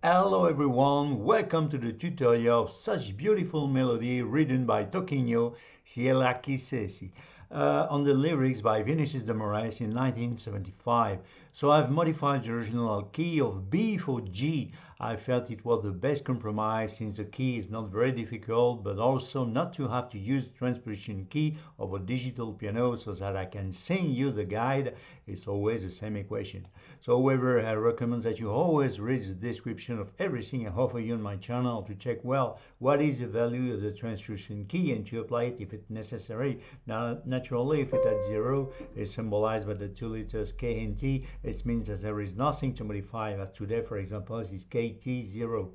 Hello everyone, welcome to the tutorial of such beautiful melody written by Toquinho, ELA QUISESSE, on the lyrics by Vinicius de Moraes in 1975. So I've modified the original key of B for G. I felt it was the best compromise since the key is not very difficult, but also not to have to use the transposition key of a digital piano so that I can sing you the guide. It's always the same equation. So however, I recommend that you always read the description of everything I offer you on my channel to check well what is the value of the transposition key and to apply it if it's necessary. Now, naturally, if it's at 0, it's symbolized by the 2 letters K and T. It means that there is nothing to modify. As today, for example, this is KT0.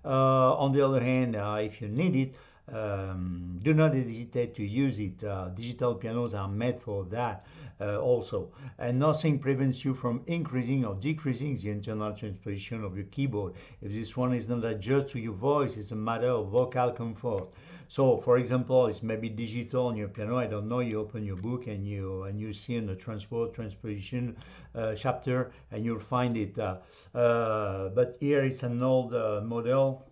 On the other hand, if you need it, do not hesitate to use it. Digital pianos are made for that also, and nothing prevents you from increasing or decreasing the internal transposition of your keyboard. If this one is not adjusted to your voice, it's a matter of vocal comfort. So for example, it's maybe digital on your piano, I don't know, you open your book and you see in the transposition chapter and you'll find it, but here it's an old model.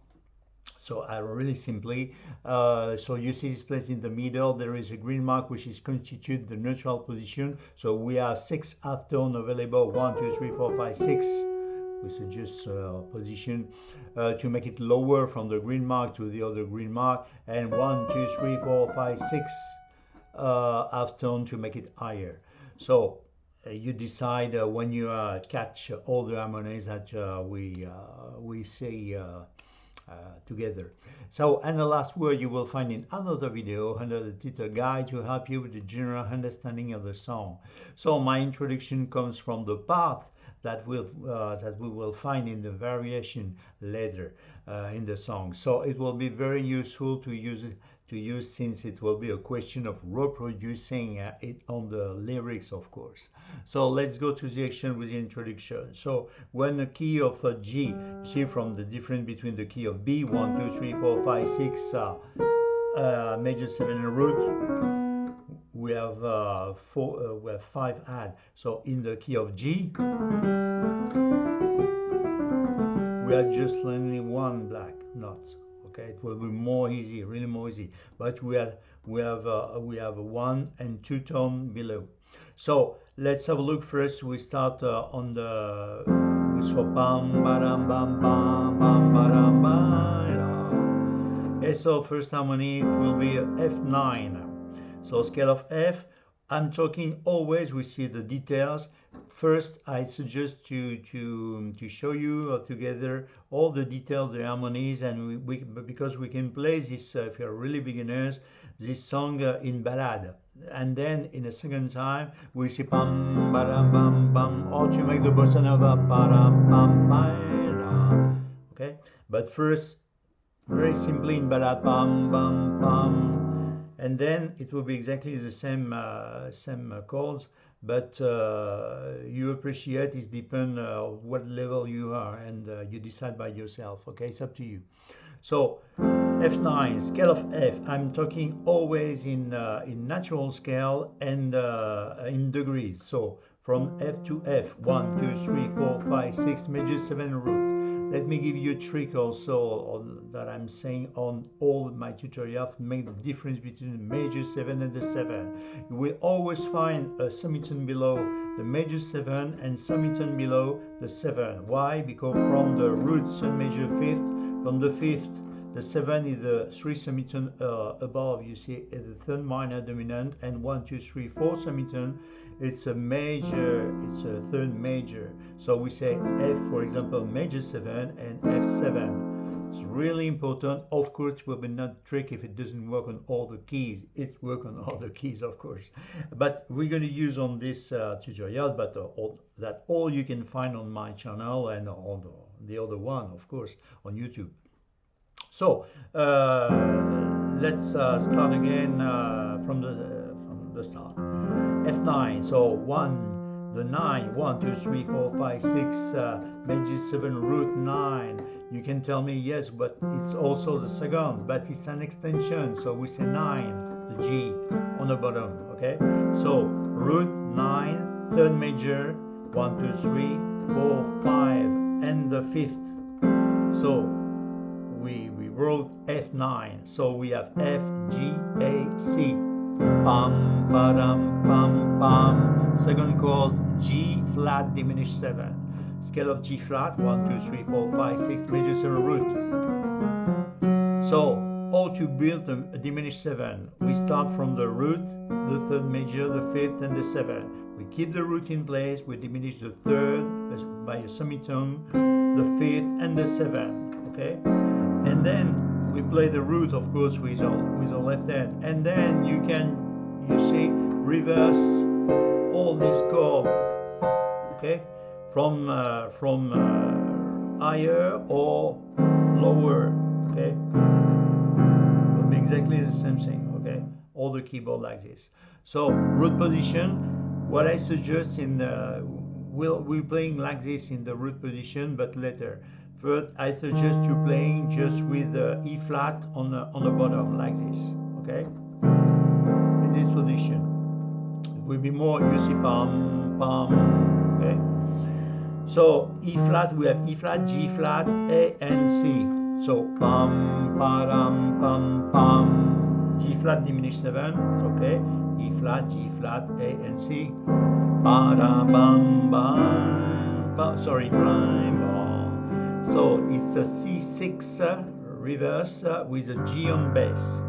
So I really simply, so you see this place in the middle, there is a green mark which is constitute the neutral position. So we have 6 half tone available, 1, 2, 3, 4, 5, 6. We suggest position to make it lower from the green mark to the other green mark, and 1, 2, 3, 4, 5, 6 half tone to make it higher. So you decide when you catch all the harmonies that we say together. So, and the last word you will find in another video under the title guide to help you with the general understanding of the song. So my introduction comes from the part that we will find in the variation later in the song. So it will be very useful to use since it will be a question of reproducing it on the lyrics, of course. So let's go to the action with the introduction. So when the key of G, you see from the difference between the key of B, 1, 2, 3, 4, 5, 6, major 7 root, we have we have 5 add. So in the key of G, we have just only 1 black note. Okay, it will be more easy, really more easy. But we have a 1 and 2 tone below. So let's have a look first. We start on the with for bam bam bam bam bam bam bam. Okay, so first harmony it will be F9. So scale of F. I'm talking always. We see the details. First, I suggest to show you together all the details, the harmonies, and because we can play this if you're really beginners, this song in ballad, and then in a second time we see bam bam bam bam, or to make the bossa nova bam bam bam. Okay, but first, very simply in ballad bam bam bam. And then it will be exactly the same chords, but you appreciate it depends what level you are, and you decide by yourself. Okay, it's up to you. So F9, scale of F. I'm talking always in natural scale and in degrees. So from F to F, 1, 2, 3, 4, 5, 6, major 7 root. Let me give you a trick also that I'm saying on all my tutorials to make the difference between the major 7 and the 7. You will always find a semitone below the major 7 and semitone below the 7. Why? Because from the root sun major 5th, from the 5th, the 7 is the 3 semitone above, you see, is the 3rd minor dominant, and 1, 2, 3, 4 semitone, it's a major, it's a 3rd major. So we say F, for example, major 7 and F7. It's really important. Of course, it will be not trick if it doesn't work on all the keys. It works on all the keys, of course. But we're going to use on this tutorial, but all you can find on my channel and on the other one, of course, on YouTube. So let's start again from the start. F9. So 1, the 9, 1, 2, 3, 4, 5, 6, major 7 root 9. You can tell me yes, but it's also the second, but it's an extension. So we say 9, the G on the bottom. Okay. So root 9, 3rd major, 1, 2, 3, 4, 5, and the 5th. So we wrote F9. So we have F, G, A, C. Pam, ba-dam, pam, pam. Second chord, G flat diminished 7. Scale of G flat, 1, 2, 3, 4, 5, 6, major 7 root. So, how to build a diminished 7? We start from the root, the third major, the fifth, and the 7. We keep the root in place, we diminish the third by a semitone, the fifth, and the 7. Okay? And then we play the root, of course, with our left hand. And then you see, reverse all this chord. Okay? From higher or lower. Okay, will be exactly the same thing. Okay, all the keyboard like this. So root position, what I suggest we're playing like this in the root position, but later. First, I suggest you playing just with E flat on the bottom like this. Okay, in this position, it will be more. You see, pam pam. Okay. So E flat, we have E flat, G flat, A, and C. So pam, pa-dam, pam, pam. G flat diminished 7, okay. E flat, G flat, A, and C. Pa-dam, bam, bam. Sorry, bam, bam. So it's a C6 reverse with a G on bass.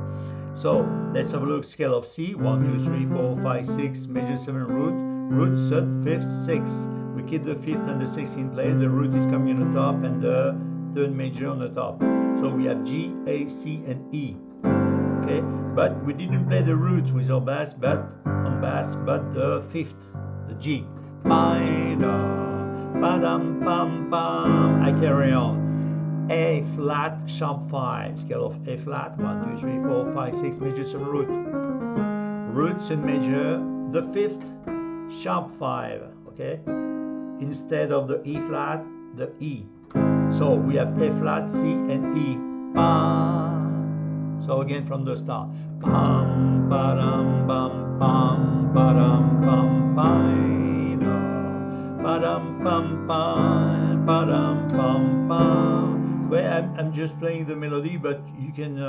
So let's have a look. Scale of C: 1, 2, 3, 4, 5, 6, major 7 root, third, fifth, 6. We keep the fifth and the sixth in place. The root is coming on the top and the third major on the top. So we have G, A, C, and E. Okay, but we didn't play the root with our bass, but the fifth, the G. Ba-dam, pam, pam. I carry on. A flat, sharp 5. Scale of A flat: 1, 2, 3, 4, 5, 6, major 7 root. Roots and major, the fifth, sharp 5. Okay. Instead of the E flat, the E. So we have A flat, C, and E. Pam. So again from the start. Pam, ba-dam, bam, pam, ba-dam, pam, pam, ba-dam, pam, pam, ba-dam, pam, pam. Well, I'm just playing the melody, but you can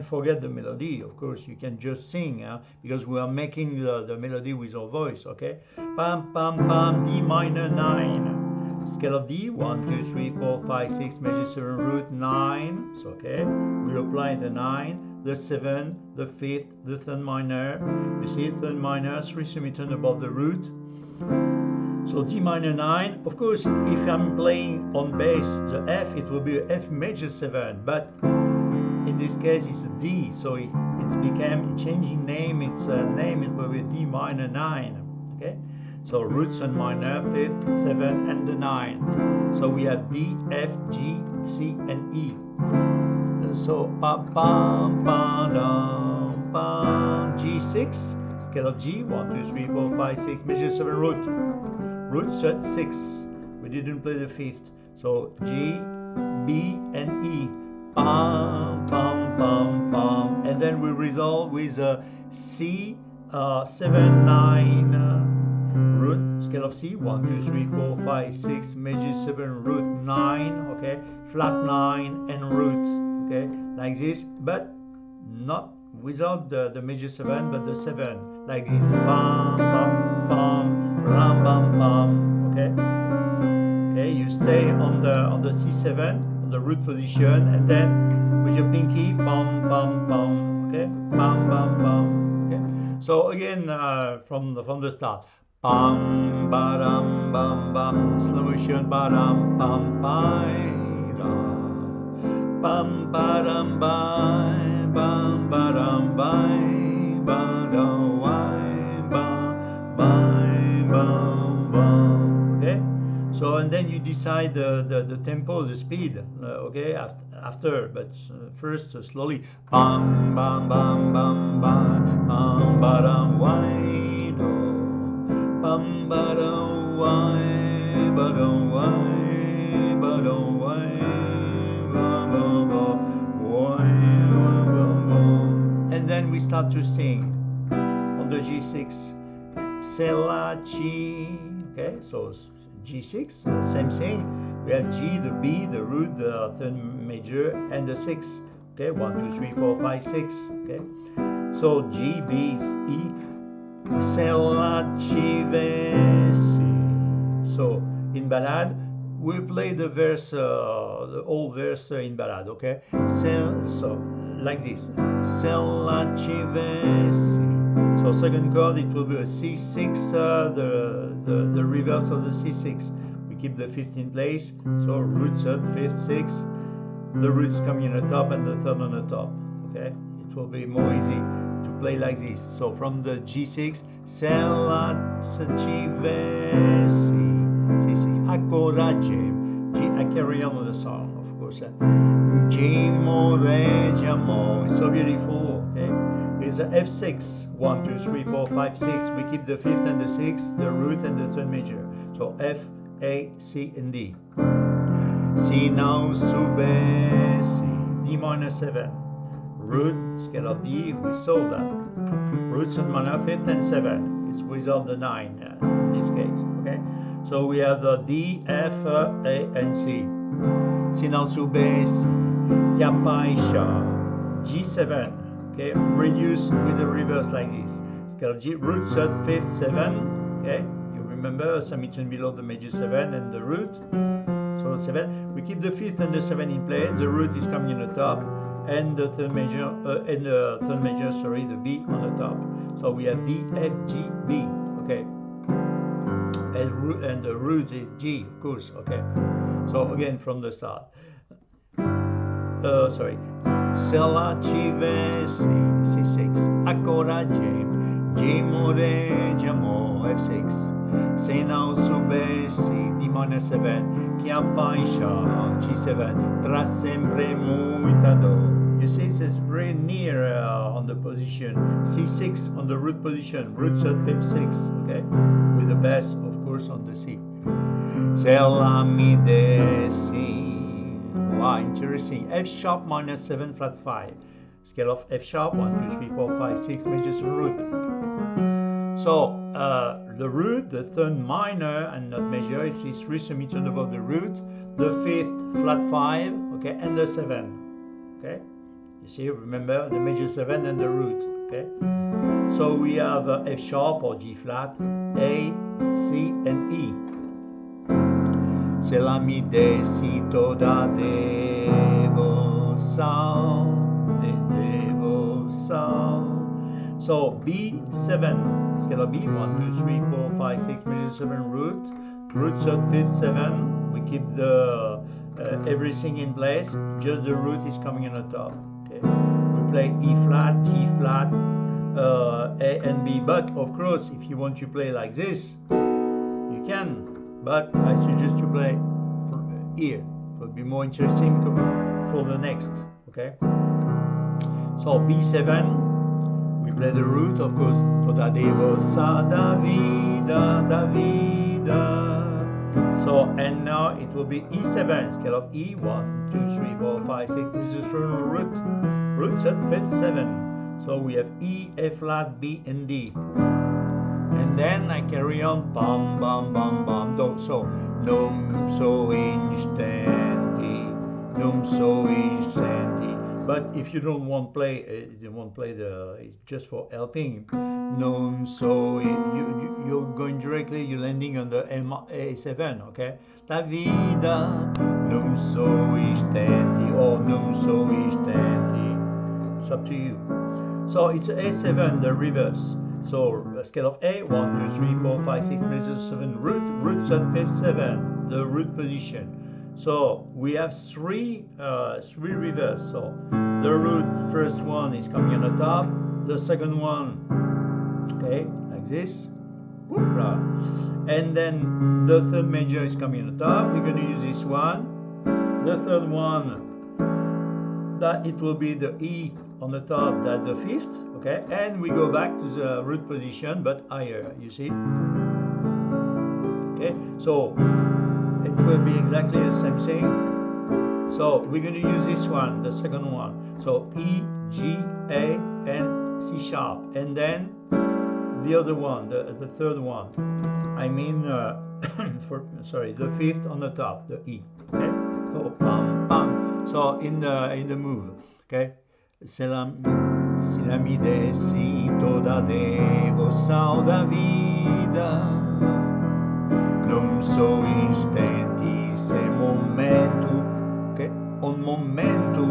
forget the melody. Of course, you can just sing, because we are making the melody with our voice. Okay, pam pam pam. D minor 9. Scale of D: 1, 2, 3, 4, 5, 6, major 7 root 9. So okay, we apply the 9, the 7, the 5th, the third minor. You see, third minor, 3 semitone above the root. So D minor 9. Of course, if I'm playing on bass the F, it will be a F major 7, but in this case it's a D, so it's became changing name. It's a name. It will be D minor 9. Okay, so roots and minor, 5th, 7, and the 9. So we have D, F, G, C, and E. So pam pam pam pam. G6. Scale of G: 1, 2, 3, 4, 5, 6, major 7 root. Root set 6. We didn't play the 5th. So G, B, and E. Pam, pam, pam, pam. And then we resolve with C, 7, 9. Root, scale of C: 1, 2, 3, 4, 5, 6, major 7, root 9. Okay, flat 9 and root. Okay, like this, but not without the major 7, but the 7, like this. Pam, pam, pam. Bam, bam, bam. Okay. Okay. You stay on the C7, on the root position, and then with your pinky, bam, bam, bam. Okay. Bam, bam, bam. Okay. So again, from the start. Bam, ba-dam, bam, bam. Slow motion, ba-dam, bam, bam, bam, ba-dam, bam, bam, ba-dam, bam, ba-dam, bam. Okay, so and then you decide the tempo, the speed. Okay, after, but first slowly. Bam bam bam bam bam bam ba-dam why do bam ba-dam why ba-dam why ba-dam why ba-dam why. And then we start to sing on the G6. C'est la G. Okay, so G6, same thing. We have G, the B, the root, the third major, and the 6. Okay, 1, 2, 3, 4, 5, 6. Okay, so G, B, E, Se la ci vessi. So in ballad, we play the verse, the old verse in ballad. Okay, so like this. Se la ci vessi. So second chord, it will be a C6, the reverse of the C6. We keep the 5th in place. So root, third, 5th, 6th. The roots coming on the top and the third on the top. Okay, it will be more easy to play like this. So from the G6, se la ci vessi, C6, accoraggiamo. I carry on with the song, of course. Gemo reggiamo, it's so beautiful. Okay, it's a F6, 1, 2, 3, 4, 5, 6. We keep the 5th and the 6th, the root and the third major. So F, A, C, and D. Si now sube, si, D minor 7. Root, scale of D, we solve that. Roots and minor 5th and 7. It's without the 9 in this case. Okay, so we have the D, F, A, and C. Si now sube, si, chiappaiscia, G7. Okay, reduce with the reverse like this. Scale of G, root, third, 5th, 7. Okay, you remember summation below the major 7 and the root. So 7. We keep the 5th and the 7 in place. The root is coming on the top, and the third major, sorry, the B on the top. So we have D, F, G, B. Okay, and the root is G, of course. Okay. So again from the start. Sorry. Se la ci vessi, C6, accoraggiamo, Gemo reggiamo, F6. Se now subessi, D minor 7, chiappaiscia, G7, tra sempre molta do. You see, this is very near on the position, C6 on the root position, root third, 5th, 6th, okay, with the bass, of course, on the C. Se la mi dessi. Wow, interesting. F sharp minor 7 flat 5. Scale of F sharp 1, 2, 3, 4, 5, 6 majors root. So the root, the third minor and not major, is 3 semitones above the root. The 5th flat 5, okay, and the 7. Okay, you see, remember the major 7 and the root. Okay, so we have F sharp or G flat, A, C, and E. Se la mi dessi toda devo sal, devo sal. So B7, scale of B, 1, 2, 3, 4, 5, 6, major 7 root, root third, 5th, 7. We keep the everything in place, just the root is coming on the top. Okay, we play E flat, G flat, A and B. But of course, if you want to play like this, you can. But I suggest you play here. It will be more interesting for the next. Okay. So B7, we play the root, of course. Toda devo sa da vida, da vida. So and now it will be E7, scale of E, 1, 2, 3, 4, 5, 6. This is root, root third, 5th, 7. So we have E, F flat, B, and D. And then I carry on, bam, bam, bam, bam, do. So, non so instanti, non so instanti. But if you don't want to play, it's just for helping. Non so, you're going directly, you're landing on the A7, okay? La vida, non so instanti, or non so instanti. It's up to you. So it's A7, the reverse. So scale of A, 1, 2, 3, 4, 5, 6, major 7 root third, 5th, 7, the root position. So we have three reverse. So the root first one is coming on the top, the second one, okay, like this, and then the third major is coming on the top. We're going to use this one. The third one, that it will be the E on the top, that's the 5th, okay, and we go back to the root position but higher, you see. Okay, so it will be exactly the same thing. So we're going to use this one, the second one. So E, G, A, and C sharp, and then the other one, the third one. I mean sorry, the fifth on the top, the E. Okay, so pam pam. So in the move, okay. Se la, se la mi dessi toda devoção da vida, non so instanti, se momento, okay, on momento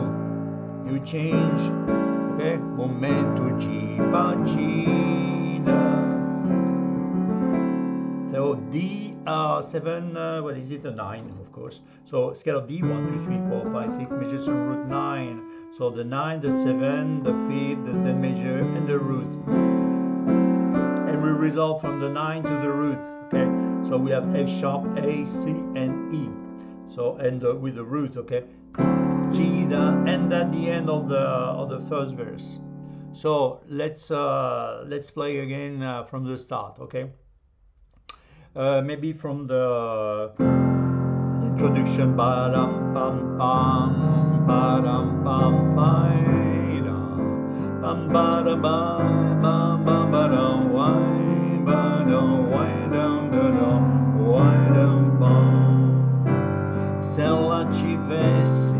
you change, okay, momento de partida. So D7, what is it? A 9, of course. So scale of D 1, 2, 3, 4, 5, 6 measures from root 9. So the 9, the 7, the 5th, the 10th measure, and the root. And we resolve from the 9 to the root. Okay. So we have F sharp, A, C, and E. So and with the root, okay. G, and at the end of the first verse. So let's play again from the start, okay. Maybe from the introduction. Ba-dum pam pam, ba-dum pam pam, ba-dum bam bam bam, ba-dum why, ba-dum why, dum dum why, dum pam. Se ela tivesse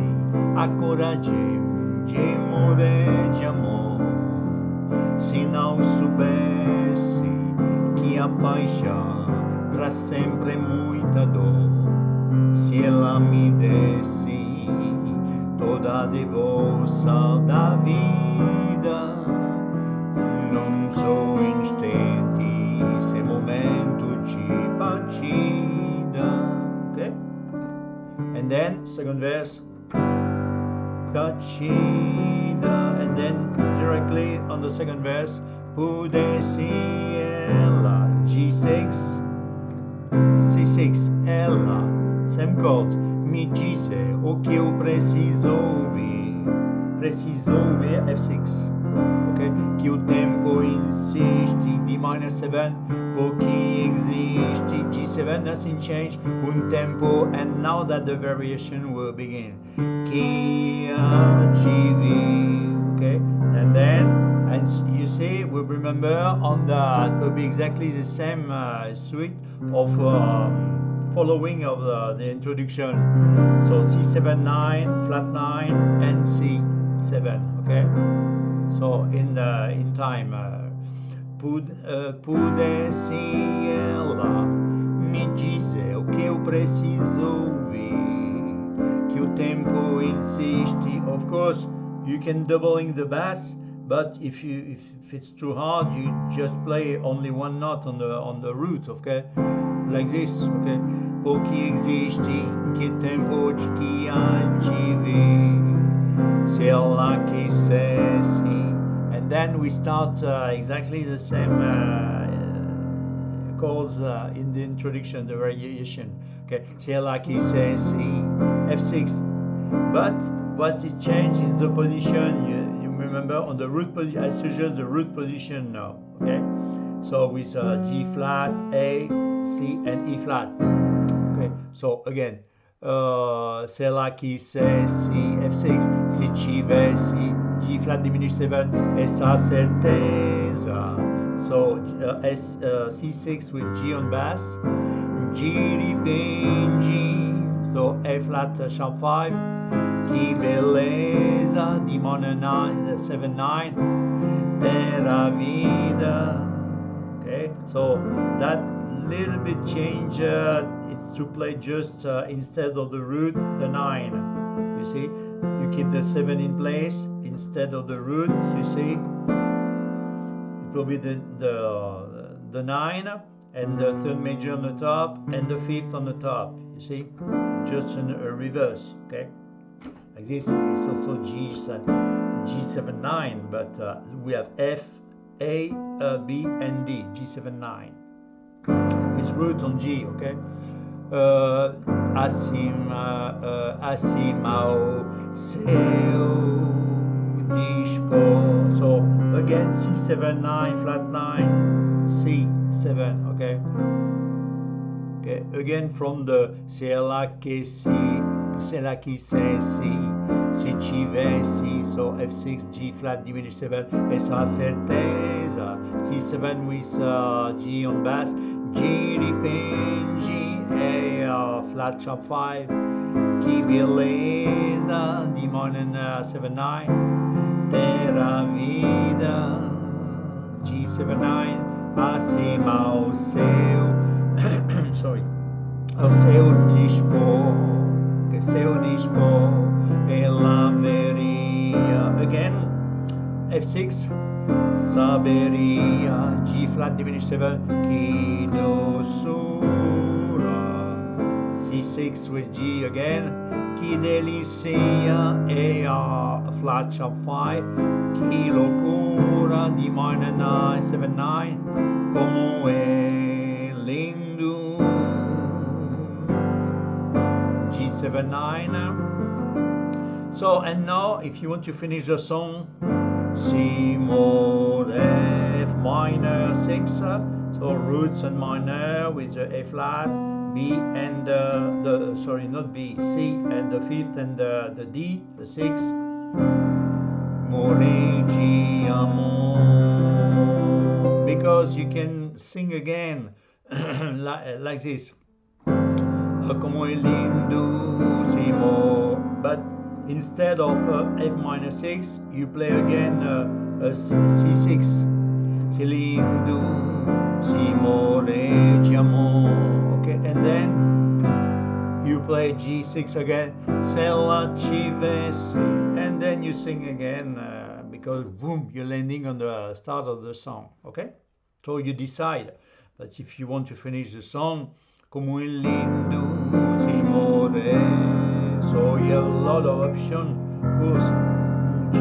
a coragem de morrer de amor, se não soubesse que a paixão traz sempre muita dor, se ela me desse toda a devoção da vida, num só instante, esse momento de partida. Okay? And then second verse, partida, and then directly on the second verse, pudesse ela, G6, C6, ela, same chords, me disse o que eu preciso ouvir, F6, ok, que o tempo insiste, D minor 7, porque existe, G7, nothing change, tempo, and now that the variation will begin, que há de vir, okay, and then, and you see, we remember on that will be exactly the same suite of following of the introduction. So C7 9, flat 9, and C7. Okay. So in time, pudesse ela me dizer o que eu preciso ouvir, que o tempo insiste. Of course, you can doubling the bass. But if it's too hard, you just play only one note on the root, okay, like this, okay. Porque existe, que tempo de que há de vir, se ela quisesse, and then we start exactly the same chords in the introduction, the variation, okay. Se ela quisesse, F6, but what it changes is the position. Remember on the root position, I suggest the root position now, okay? So with G flat, A, C, and E flat, okay? So again, se ela quisesse, F6, se tivesse, G flat diminished 7, essa certeza. So C6 with G on bass, G depende, so A flat sharp 5, que beleza, D minor 9, 7, 9, ter a vida. Okay, so that little bit change is to play just instead of the root, the 9. You see, you keep the 7 in place instead of the root. You see, it will be the 9 and the third major on the top and the fifth on the top. You see, just in a reverse. Okay. Like this, it's also G7 9, but we have F, A, B, and D, G7 9. With root on G, okay? Acima seu dispor. So again, C7 9, flat 9, C7, okay? Okay, again from the se ela quisesse, se tivesse, so F6, G flat diminished 7, essa certeza, C7 with G on bass, G dipingi e flat sharp 5, che bellezza di minor 7-9, terra vida, G7-9, acima ao seu, sorry, ao seu dispor, que seu dispor é laveria, again, F6, saberia, G flat diminished 7, que doçura, C6 with G again, que delícia, é a flat sharp 5, que loucura, D minor 9, 7-9, como é lindo, G7-9. So, and now if you want to finish the song, C mod F minor 6, so roots and minor with the A flat, B and sorry, not B, C and the fifth and the D, the 6, Moregi amor, because you can sing again like this, como é lindo, C mod, but instead of F minor 6, you play again C6, C lindo, si moreggiamo, okay, and then you play G6 again, se la civessi, and then you sing again, because boom, you're landing on the start of the song, okay? So you decide, but if you want to finish the song, como è lindo, si more, so you have a lot of options, of course, G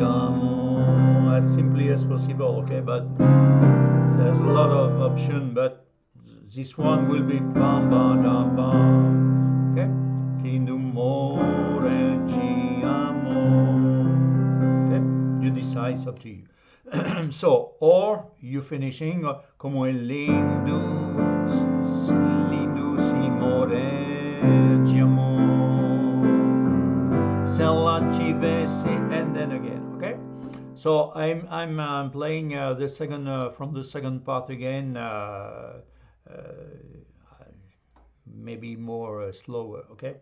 amo, as simply as possible, okay, but there's a lot of options, but this one will be bam bam bam bam, okay, lindo more, G amo, okay, you decide, it's up to you. So, or you finishing como è lindo, lindo si moreggiamo, se la civessi, and then again, okay? So I'm playing the second from the second part again, maybe more slower, okay?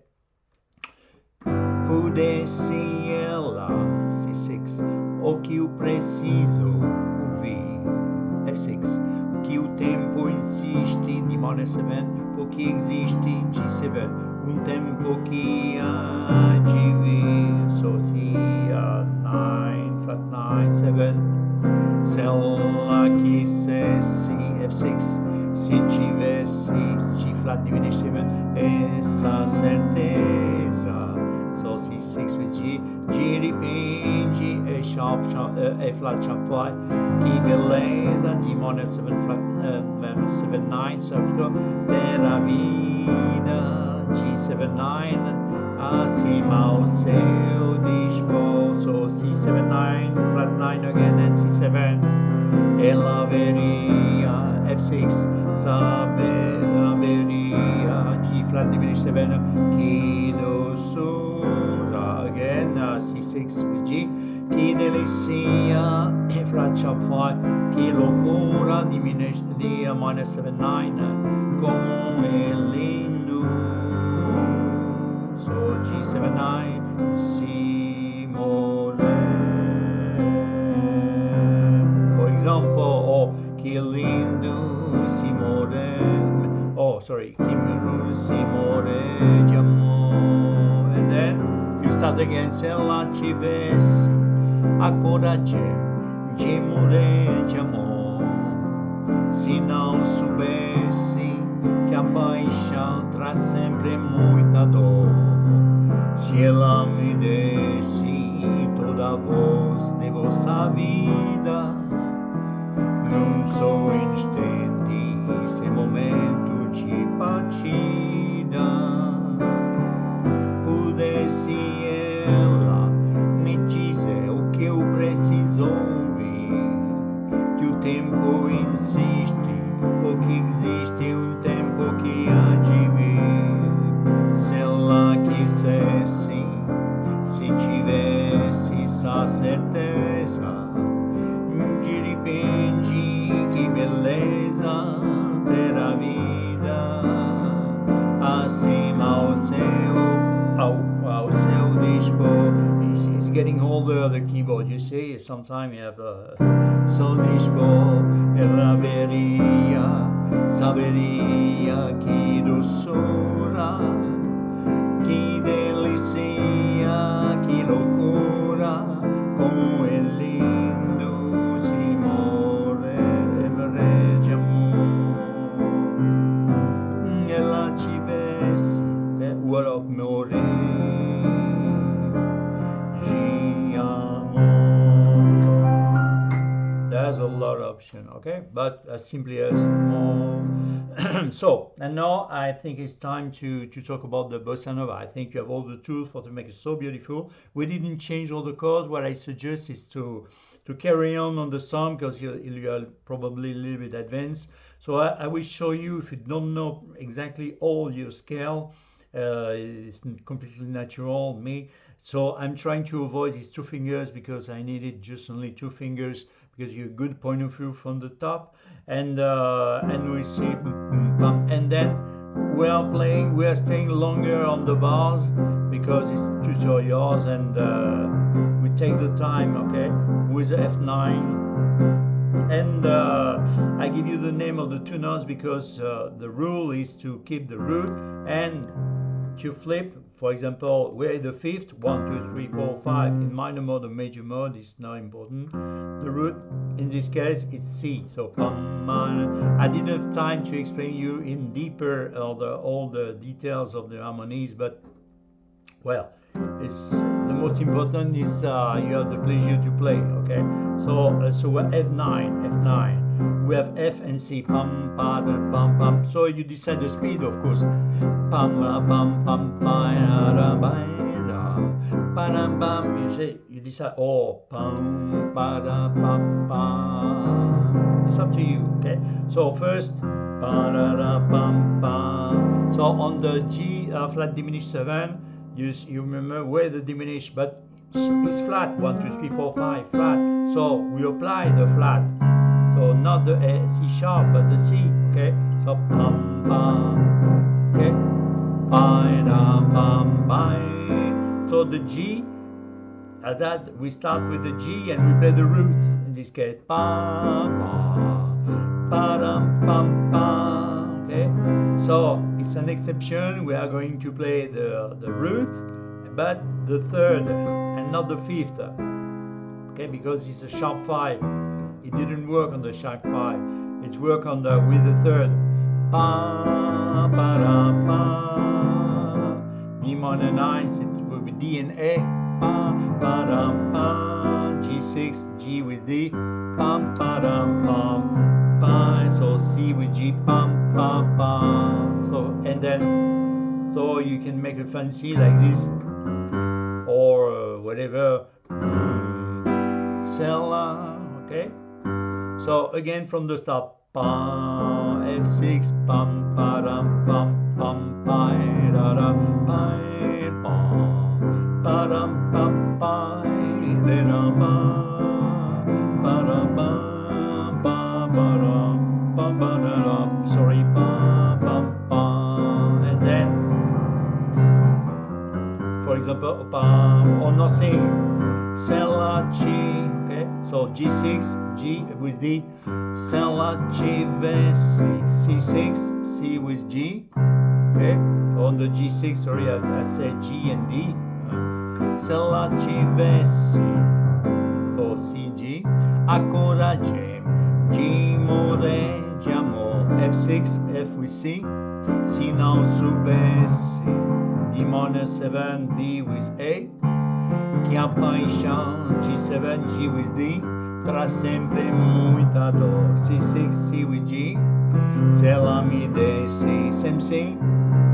Pudessi ela C6, o que o preciso ouvir, F6, que o tempo insiste, D minor 7, porque existe, G7, tempo que há de vir, so C 9, flat 9, 7, se ela quisesse, F6, se tivesse, G flat diminished 7, essa certeza, so C6 with G, G dipingi, A sharp, A flat sharp 5, que beleza, D minor 7 flat 7-9, sofro, terra vida, G7-9, acima ao seu dispor, so C7-9, flat 9 again, and C7, ela veria, F6, saberia, G flat diminished 7, que doçura, again, C6 with G, que delícia, E flat sharp 5, que loucura, diminished, D minor 7-9, como é lindo, so G7-9, si more, for example, oh, que lindo, si more, oh, sorry, que lindo, si moreggiamo, and then you start again, se la civessi, a coragem, G moreggiamo, se não soubesse que a paixão traz sempre muita dor, se ela me desse toda a voz de vossa vida, num só instante, esse momento de partida, pudesse ela me dizer o que eu preciso ouvir, que o tempo insiste, porque existe tempo que há de vir, se ela quisesse, se tivesse essa certeza, de repente, que beleza, ter chord, you see, sometimes you have sol disco e la veria, saberia que doçura, que delícia, que loucura, como é lindo se morre de amor. Ela tivesse, ou alors morrer de amor. There's a lot of options, okay? But as simply as more. So, and now I think it's time to talk about the bossa nova. I think you have all the tools for to make it so beautiful. We didn't change all the chords. What I suggest is to carry on the song, because you're probably a little bit advanced. So I will show you, if you don't know exactly all your scale, it's completely natural, me. So I'm trying to avoid these two fingers because I needed just only two fingers, because you're a good point of view from the top, and we see, and then we are staying longer on the bars because it's tutorials, and we take the time, okay, with the F9. And I give you the name of the two notes because the rule is to keep the root and to flip. For example, we're the fifth, 1, 2, 3, 4, 5 in minor mode or major mode is not important. The root in this case is C. So I didn't have time to explain you in deeper all the details of the harmonies, but well, it's the most important is you have the pleasure to play, okay? So we're F9. We have F and C, pam, pa, da, pam, pam. So you decide the speed, of course. Pam, la, pam, pam, pa, da, ba, da, pa, da, pam. You decide, oh, pam, pa, da, pa, pa. It's up to you, okay? So first, pa, da, da, pam, pam. So on the G flat diminished 7, you remember where the diminished, but it's flat, 1, 2, 3, 4, 5, flat. So we apply the flat. So not the C sharp, but the C, okay? So pam pam, okay? Pai da pam pai. So the G, as that we start with the G and we play the root. In this case, pa pa pa dam pam pam, okay? So it's an exception. We are going to play the root, but the third and not the fifth, okay? Because it's a sharp 5. It didn't work on the sharp 5. It worked on with the third. Pa pa da pa. D minor 9. It will be D and A. Pa pa da pa. G6, G with D. Pam pa da pam. Pa. So C with G. Pam pa pa. So and then so you can make it fancy like this, or whatever. Cella, okay. So again from the start, pa, F6, pam, pa, dam, pam, pam, pa, da, da, pa, pa, dam, pam, pa, da, da, pa, da, pa, pa, da, pa, da, da, sorry, pa, pam, pa, and then, for example, pa, or nothing, Cella, G, okay, so G6, G with D, Cella, G with C6, C with G, okay, on the G6, sorry, I said G and D, Cella, G with C, so C, G, ancora G, G, more, Giamo, F6, F with C, C now sub C, D minor 7, D with A, Chia paixão, G7, G with D, tra sempre muita dor, C6, C with G, se ela me desce, same C,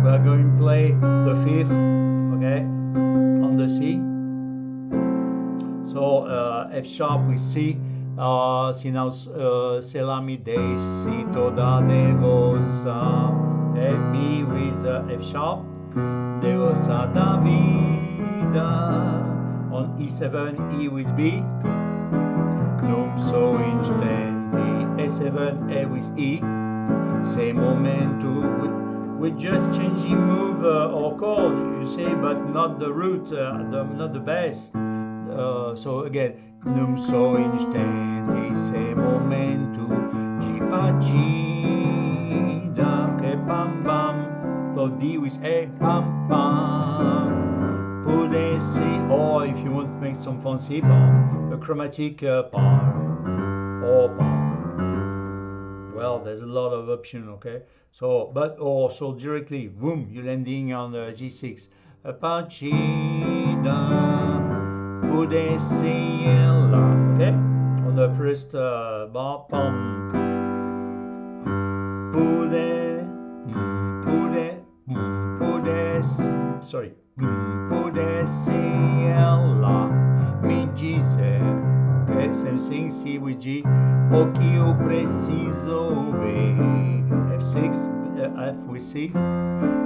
we are going to play the fifth, okay, on the C, so F sharp with C, se now, se ela me desce toda devosa, okay, B with F sharp, devosa da vida. On E7, E with B, non so instanti, E7, E with E, same momentum, we're just changing move or chord, you see, but not the root, not the bass, so again, num só instante, esse momento de partida, que pam pam, so D with A, pam pam, pudesse, or if you want to make some fancy bar, a chromatic bar, or bar. Well, there's a lot of options, okay? So, but also directly, boom, you're landing on the G6. A partida, pudesse ela, okay? On the first bar, pum, sorry, pudesse ela me dizer, okay? Same thing, C with G, o que eu preciso ver, F6, F with C,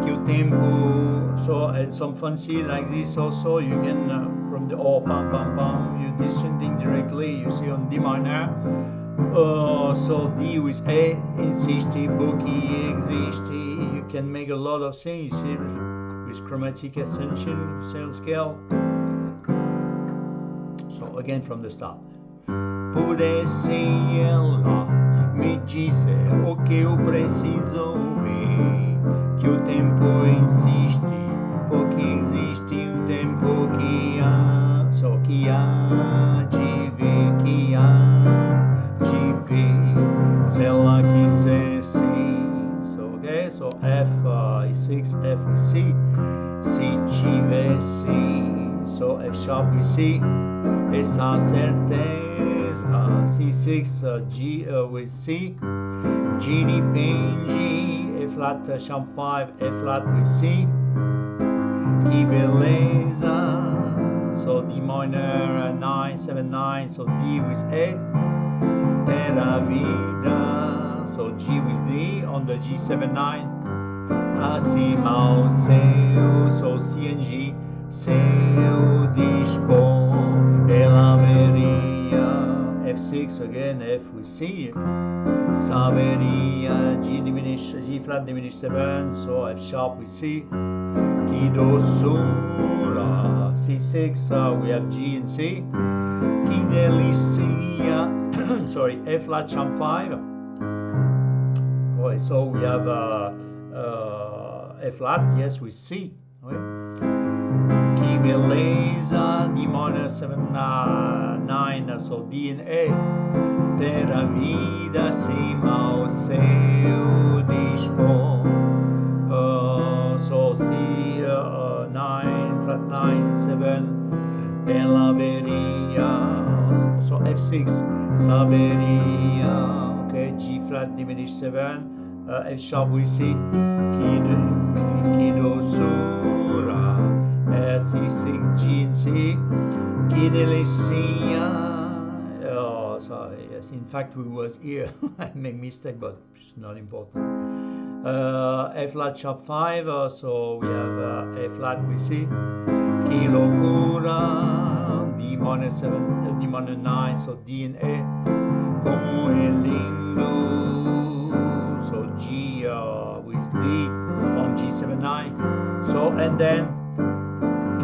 que o tempo, so and some fancy like this also, you can, from the, oh, pam, pam, pam, you're descending directly, you see on D minor, so D with A, insiste, porque existe, you can make a lot of things, you see, with chromatic ascension, scale. So again from the start. Pudesse ela me dizer o que eu preciso ver, que o tempo insiste, porque existe um tempo que há, só que há de ver, que há de ver, se ela quisesse. So, okay, so F is 6, F with C, se tivesse, so F sharp with C, essa certeza, C6, G with C, G depende, E flat sharp 5, E flat with C, que beleza, so D minor 9, 7, 9, so D with A, terra vida, so G with D on the G7, 9, acima o céu, so C and G, seu dispor, ela veria, F6 again, F with C, saberia, G diminish, G flat diminish 7, so F sharp with C, que doçura, C6, we have G and C, que delícia, sorry, F flat sharp 5, okay, so we have F flat, yes, with C, okay. Que beleza, D minor 7, 9, so D and A, terra vida acima o seu dispor, so C, 9, flat 9, 7, ela veria, so F6, saberia, okay, G flat diminish 7, F sharp with C, que doçura, C6, G and C, que delícia, oh, sorry, yes, in fact we was here, I made mistake, but it's not important, F flat sharp 5, so we have A flat with C, que loucura, D minor 7, D minor 9, so D and A, como é lindo, so G with D on G7, 9, so and then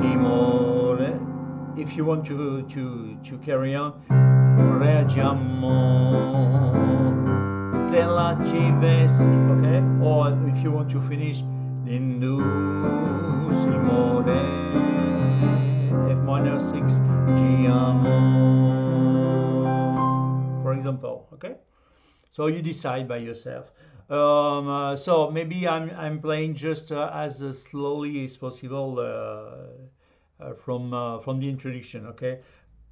che more, if you want to carry on, reggiamo della civesse, okay, or if you want to finish, l'indu si more, F minor 6, G amor, for example, okay. So you decide by yourself. So maybe I'm playing just as slowly as possible from the introduction, okay?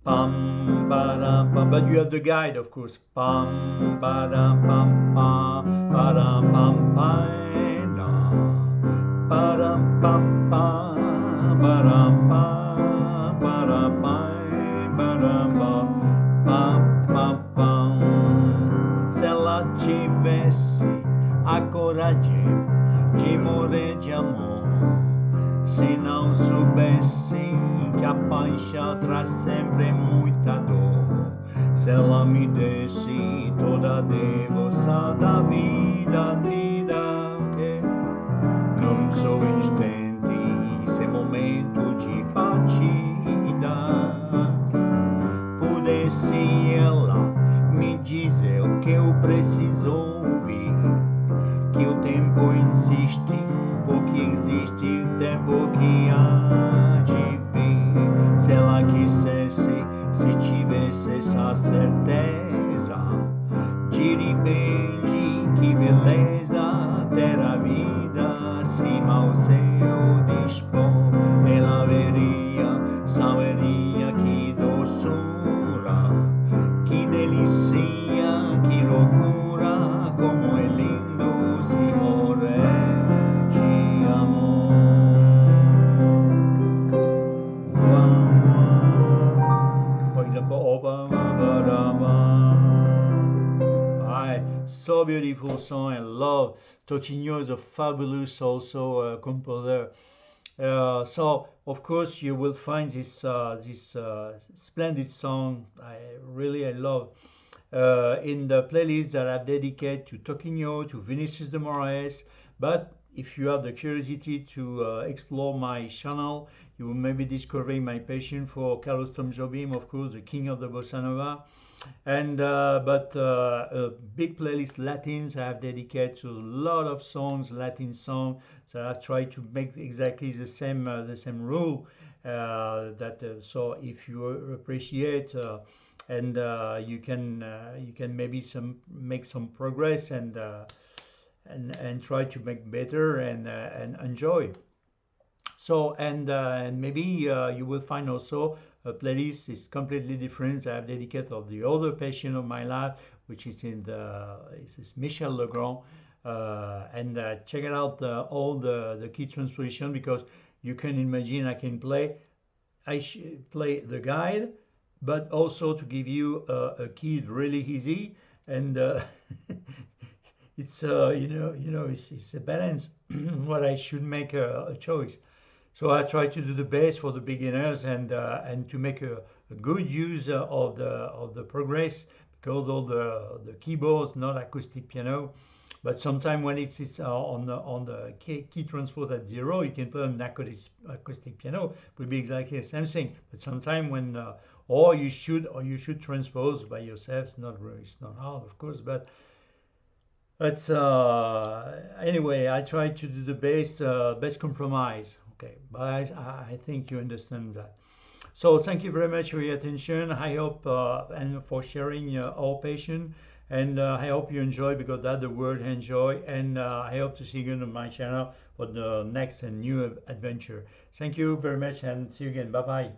Pam padam pam, but you have the guide, of course. Pam padam pam pam padam pam pam padam pam pam padam pam padam pam padam pam pam pam. Se ela tivesse a coragem de morrer de amor, se não soubesse que a paixão traz sempre muita dor, se ela me desse toda a devoção da vida, okay? Num só instante, esse momento de partida, pude precisa ouvir que o tempo insiste, porque existe um tempo que há de vir. Se ela quisesse, se tivesse essa certeza, de repente, que beleza ter a vida acima ao seu dispor. Ela veria, saberia que doçura, que delícia, que loucura, como é lindo se morrer de amor. For example, so beautiful song. I love Toquinho is a fabulous also composer. So of course you will find this splendid song. I love in the playlist that I've dedicated to Toquinho, to Vinicius de Moraes. But if you have the curiosity to explore my channel, you will maybe discovering my passion for Carlos Tom Jobim, of course, the king of the bossa nova. And a big playlist Latins I have dedicated to a lot of songs, Latin songs. So I've tried to make exactly the same rule. So if you appreciate and you can maybe make some progress and try to make better and enjoy. So and maybe you will find also a playlist is completely different. I have dedicated of the other passion of my life, which is is Michel Legrand, and check it out all the key transposition, because you can imagine I can play play the guide, but also to give you a key really easy and. It's it's a balance what I should make a choice. So I try to do the best for the beginners and to make a good use of the progress, because all the keyboards not acoustic piano, but sometimes when it's on the key transpose at 0, you can play on acoustic piano. It will be exactly the same thing. But sometimes when or you should transpose by yourself. It's not hard, of course, but that's anyway. I try to do the best compromise. Okay, but I think you understand that. So thank you very much for your attention. I hope and for sharing our passion, and I hope you enjoy, because that's the word enjoy. And I hope to see you again on my channel for the next and new adventure. Thank you very much, and see you again. Bye bye.